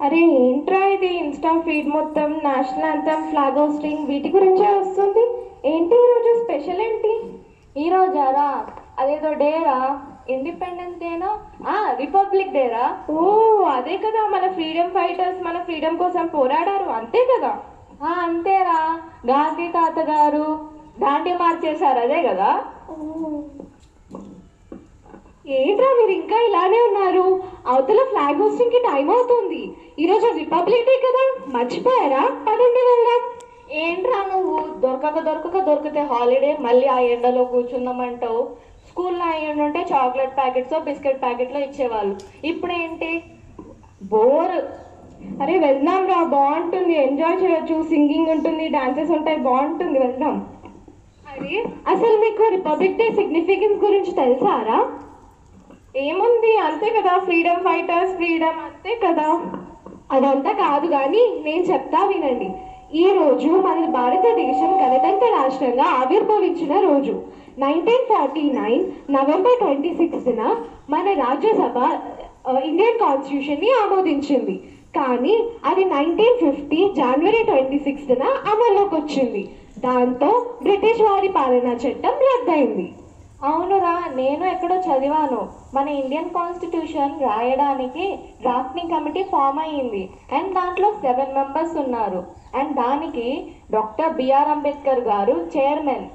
అరే ఏంట్రా ఇది ఇన్స్టా ఫీడ్ మొత్తం నేషనల్ యాంథమ్ ఫ్లాగ్ హోస్టింగ్ వీటి గురించే వస్తుంది. ఏంటి ఈరోజు స్పెషల్ ఏంటి? ఈరోజారా అదేదో డేరా, ఇండిపెండెన్స్ డేనా, రిపబ్లిక్ డేరా. ఓ అదే కదా, మన ఫ్రీడమ్ ఫైటర్స్ మన ఫ్రీడమ్ కోసం పోరాడారు అంతే కదా. అంతేరా, గాంధీ తాత గారు దాండి మార్చేశారు అదే కదా. ఏంట్రా మీరు ఇంకా ఇలానే ఉన్నారు? అవతల ఫ్లాగ్ హోస్టింగ్ కి టైం అవుతుంది. ఈరోజు రిపబ్లిక్ డే కదా, మర్చిపోయారా? పదండి వెళ్దాం. ఏంట్రా నువ్వు దొరికితే హాలిడే మళ్ళీ ఆ ఎండలో కూర్చుందామంటావు. స్కూల్లో అయ్యిండుంటే చాక్లెట్ ప్యాకెట్స్ బిస్కెట్ ప్యాకెట్లో ఇచ్చేవాళ్ళు, ఇప్పుడేంటి బోర్. అరే వెళ్దాం రా, బాగుంటుంది, ఎంజాయ్ చేయొచ్చు, సింగింగ్ ఉంటుంది, డాన్సెస్ ఉంటాయి, బాగుంటుంది, వెళ్దాం. అరే అసలు మీకు రిపబ్లిక్ డే సిగ్నిఫికెన్స్ గురించి తెలుసారా? ఏముంది, అంతే కదా, ఫ్రీడమ్ ఫైటర్స్, ఫ్రీడమ్ అంతే కదా. అదంతా కాదు కానీ నేను చెప్తా వినండి. ఈ రోజు మన భారతదేశం గణతంత్ర రాష్ట్రంగా ఆవిర్భవించిన రోజు. 1949 నవంబర్ 26న మన రాజ్యసభ ఇండియన్ కాన్స్టిట్యూషన్ని ఆమోదించింది. కానీ అది 1950 జనవరి 26న అమల్లోకి వచ్చింది. దాంతో బ్రిటిష్ వారి పాలనా చట్టం రద్దయింది. అవునురా, నేను ఎక్కడో చదివాను. మన ఇండియన్ కాన్స్టిట్యూషన్ రాయడానికి డ్రాఫ్టింగ్ కమిటీ ఫామ్ అయ్యింది అండ్ దాంట్లో 7 మెంబర్స్ ఉన్నారు. అండ్ దానికి డాక్టర్ బిఆర్ అంబేద్కర్ గారు చైర్మన్.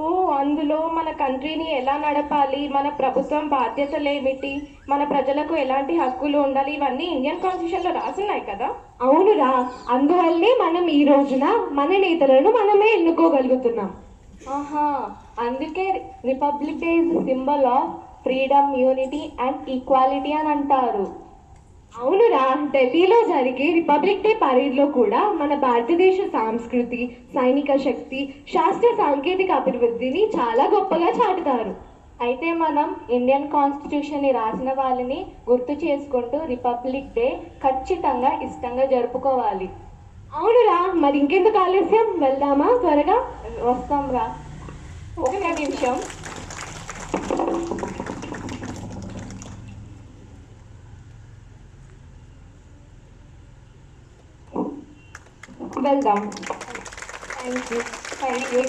ఓ అందులో మన కంట్రీని ఎలా నడపాలి, మన ప్రభుత్వం బాధ్యతలు ఏమిటి, మన ప్రజలకు ఎలాంటి హక్కులు ఉండాలి, ఇవన్నీ ఇండియన్ కాన్స్టిట్యూషన్లో రాసున్నాయి కదా. అవునురా, అందువల్లే మనం ఈ రోజున మన నేతలను మనమే ఎన్నుకోగలుగుతున్నాం. అందుకే republic day is symbol of freedom, unity and equality అని అంటారు. అవునురా, ఢిల్లీలో జరిగే రిపబ్లిక్ డే పరేడ్లో కూడా మన భారతదేశ సంస్కృతి, సైనిక శక్తి, శాస్త్ర సాంకేతిక అభివృద్ధిని చాలా గొప్పగా చాటుతారు. అయితే మనం ఇండియన్ కాన్స్టిట్యూషన్ని రాసిన వాళ్ళని గుర్తు చేసుకుంటూ రిపబ్లిక్ డే ఖచ్చితంగా ఇష్టంగా జరుపుకోవాలి. అవునురా, మరి ఇంకెందుకు ఆలస్యం, వెళ్దామా త్వరగా. వస్తాం రా, ఒక్క నిమిషం. వెళ్దాం. Thank you.